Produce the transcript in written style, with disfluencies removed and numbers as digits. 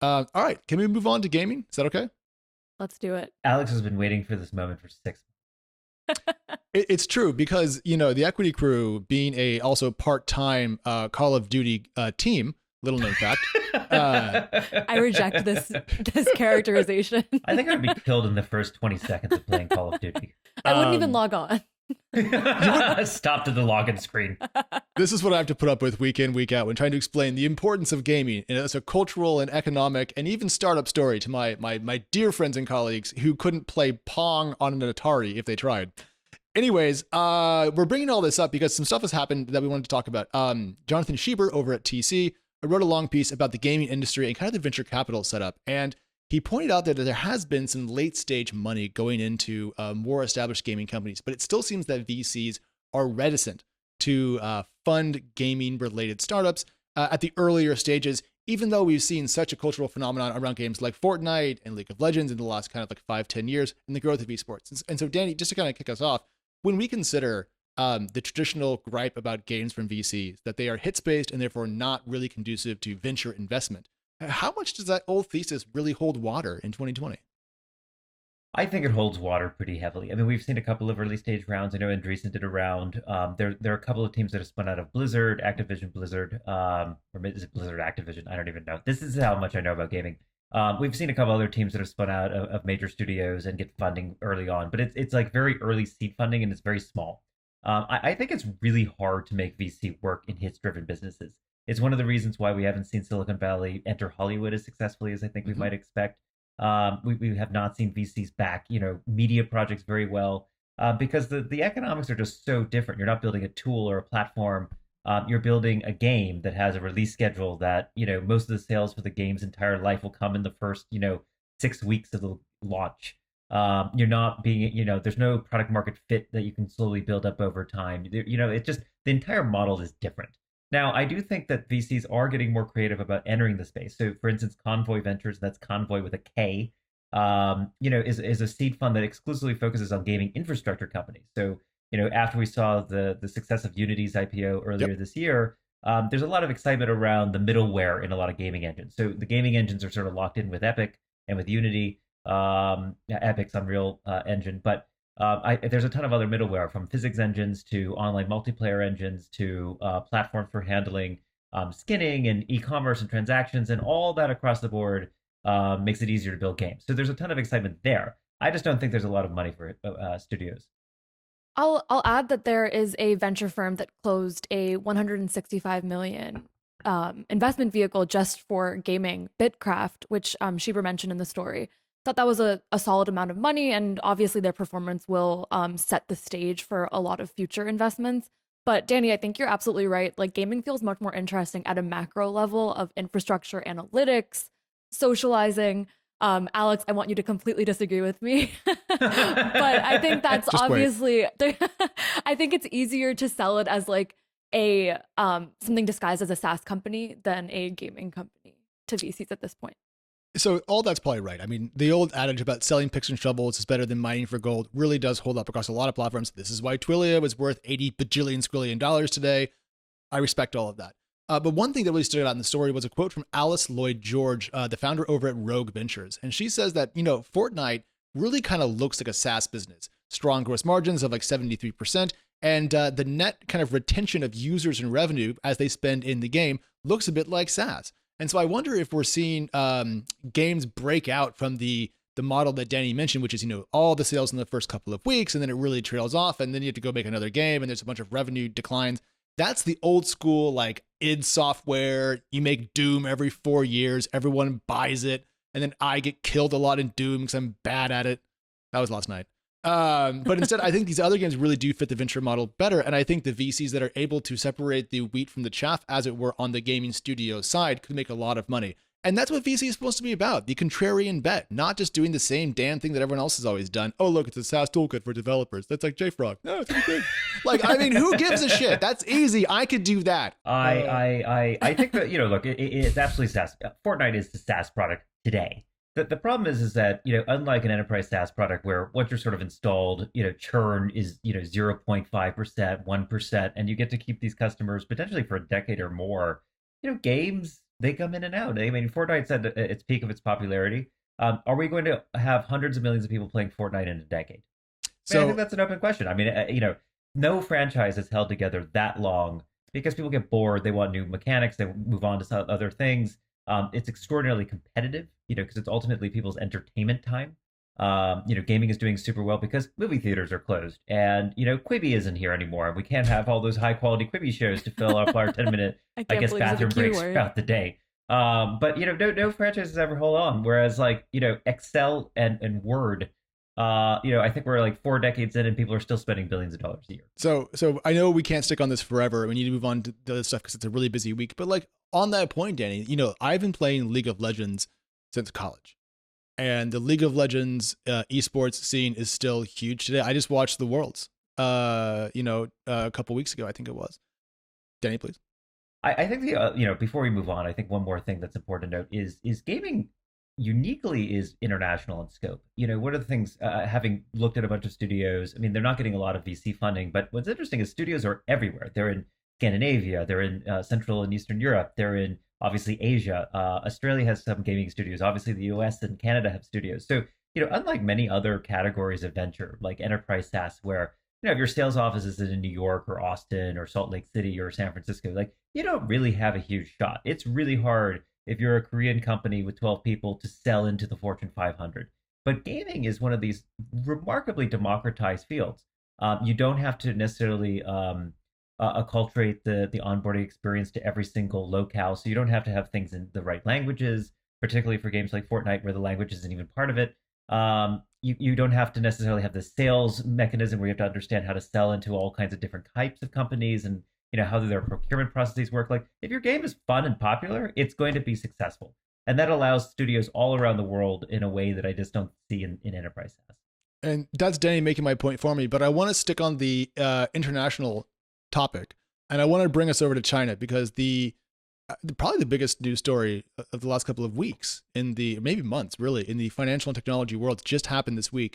All right, can we move on to gaming? Is that okay? Let's do it. Alex has been waiting for this moment for 6 It's true because the Equity Crew being a also part-time Call of Duty team. Little known fact. I reject this characterization. I think I'd be killed in the first 20 seconds of playing Call of Duty. I wouldn't even Um, log on. Stopped at the login screen. This is what I have to put up with week in, week out when trying to explain the importance of gaming as a cultural and economic and even startup story to my dear friends and colleagues who couldn't play Pong on an Atari if they tried. Anyways, we're bringing all this up because some stuff has happened that we wanted to talk about. Jonathan Schieber over at TC wrote a long piece about the gaming industry and kind of the venture capital setup. And he pointed out that there has been some late stage money going into more established gaming companies, but it still seems that VCs are reticent to fund gaming related startups at the earlier stages, even though we've seen such a cultural phenomenon around games like Fortnite and League of Legends in the last kind of like 5-10 years and the growth of esports. And so, Danny, just to kind of kick us off, when we consider the traditional gripe about games from VCs, that they are hits based and therefore not really conducive to venture investment, how much does that old thesis really hold water in 2020? I think it holds water pretty heavily. I mean, we've seen a couple of early stage rounds. I know Andreessen did a round. There are a couple of teams that have spun out of Blizzard, Activision Blizzard, or is it Blizzard Activision? I don't even know. This is how much I know about gaming. We've seen a couple other teams that have spun out of major studios and get funding early on, but it's like very early seed funding and it's very small. I think it's really hard to make VC work in hits-driven businesses. It's one of the reasons why we haven't seen Silicon Valley enter Hollywood as successfully as I think we might expect. We have not seen VCs back, media projects very well because the economics are just so different. You're not building a tool or a platform. You're building a game that has a release schedule that, most of the sales for the game's entire life will come in the first, 6 weeks of the launch. You're not being, there's no product market fit that you can slowly build up over time. It just, the entire model is different. Now, I do think that VCs are getting more creative about entering the space. So, for instance, Convoy Ventures, that's Convoy with a K, is a seed fund that exclusively focuses on gaming infrastructure companies. So, after we saw the success of Unity's IPO earlier this year, there's a lot of excitement around the middleware in a lot of gaming engines. So the gaming engines are sort of locked in with Epic and with Unity, Epic's Unreal Engine, but there's a ton of other middleware from physics engines to online multiplayer engines to platforms for handling skinning and e-commerce and transactions and all that across the board makes it easier to build games. So there's a ton of excitement there. I just don't think there's a lot of money for studios. I'll add that there is a venture firm that closed a 165 million investment vehicle just for gaming, Bitcraft, which Sheba mentioned in the story. Thought that was a solid amount of money, and obviously their performance will set the stage for a lot of future investments. But Danny, I think you're absolutely right. Like, gaming feels much more interesting at a macro level of infrastructure, analytics, socializing. Alex, I want you to completely disagree with me, but I think that's Just obviously. I think it's easier to sell it as like a something disguised as a SaaS company than a gaming company to VCs at this point. So all that's probably right. I mean, the old adage about selling picks and shovels is better than mining for gold really does hold up across a lot of platforms. This is why Twilio was worth 80 bajillion squillion dollars today. I respect all of that. But one thing that really stood out in the story was a quote from Alice Lloyd George, the founder over at Rogue Ventures. And she says that, Fortnite really kind of looks like a SaaS business. Strong gross margins of like 73%. And the net kind of retention of users and revenue as they spend in the game looks a bit like SaaS. And so I wonder if we're seeing games break out from the model that Danny mentioned, which is, all the sales in the first couple of weeks, and then it really trails off, and then you have to go make another game, and there's a bunch of revenue declines. That's the old school, like, id Software. You make Doom every 4 years, everyone buys it, and then I get killed a lot in Doom because I'm bad at it. That was last night. But instead, I think these other games really do fit the venture model better. And I think the VCs that are able to separate the wheat from the chaff, as it were, on the gaming studio side could make a lot of money. And that's what VC is supposed to be about, the contrarian bet, not just doing the same damn thing that everyone else has always done. Oh, look, it's a SaaS toolkit for developers. That's like JFrog. No, it's pretty good. Like, I mean, who gives a shit? That's easy. I could do that. I think that, look, it's absolutely SaaS. Fortnite is the SaaS product today. The problem is that, unlike an enterprise SaaS product where once you're sort of installed, churn is, 0.5%, 1%, and you get to keep these customers potentially for a decade or more, games they come in and out. I mean, Fortnite's at its peak of its popularity. Are we going to have hundreds of millions of people playing Fortnite in a decade? I mean, I think So that's an open question. I mean, no franchise has held together that long because people get bored. They want new mechanics. They move on to some other things. It's extraordinarily competitive, because it's ultimately people's entertainment time. Gaming is doing super well because movie theaters are closed, and Quibi isn't here anymore. We can't have all those high quality Quibi shows to fill up our 10-minute, I I can't guess, believe it's a bathroom Q breaks word. throughout the day. But no franchises ever hold on. Whereas Excel and Word, I think we're like 4 decades in, and people are still spending billions of dollars a year. so I know we can't stick on this forever. We need to move on to the other stuff because it's a really busy week. But like on that point, Danny, I've been playing League of Legends since college, and the League of Legends esports scene is still huge today. I just watched the Worlds, a couple weeks ago, I think it was. Danny, please. I think before we move on, I think one more thing that's important to note is gaming uniquely is international in scope. One of the things, having looked at a bunch of studios, I mean, they're not getting a lot of VC funding, but what's interesting is studios are everywhere. They're in Scandinavia, they're in Central and Eastern Europe, they're in obviously Asia. Australia has some gaming studios. Obviously, the US and Canada have studios. So, unlike many other categories of venture, like enterprise SaaS, where if your sales office is in New York or Austin or Salt Lake City or San Francisco, like you don't really have a huge shot. It's really hard if you're a Korean company with 12 people to sell into the Fortune 500. But gaming is one of these remarkably democratized fields. You don't have to necessarily acculturate the onboarding experience to every single locale. So you don't have to have things in the right languages, particularly for games like Fortnite, where the language isn't even part of it. You don't have to necessarily have the sales mechanism where you have to understand how to sell into all kinds of different types of companies and how their procurement processes work. Like if your game is fun and popular, it's going to be successful, and that allows studios all around the world in a way that I just don't see in enterprise SaaS. And that's Danny making my point for me, but I want to stick on the international topic, and I want to bring us over to China because probably the biggest news story of the last couple of weeks maybe months really in the financial and technology world just happened this week.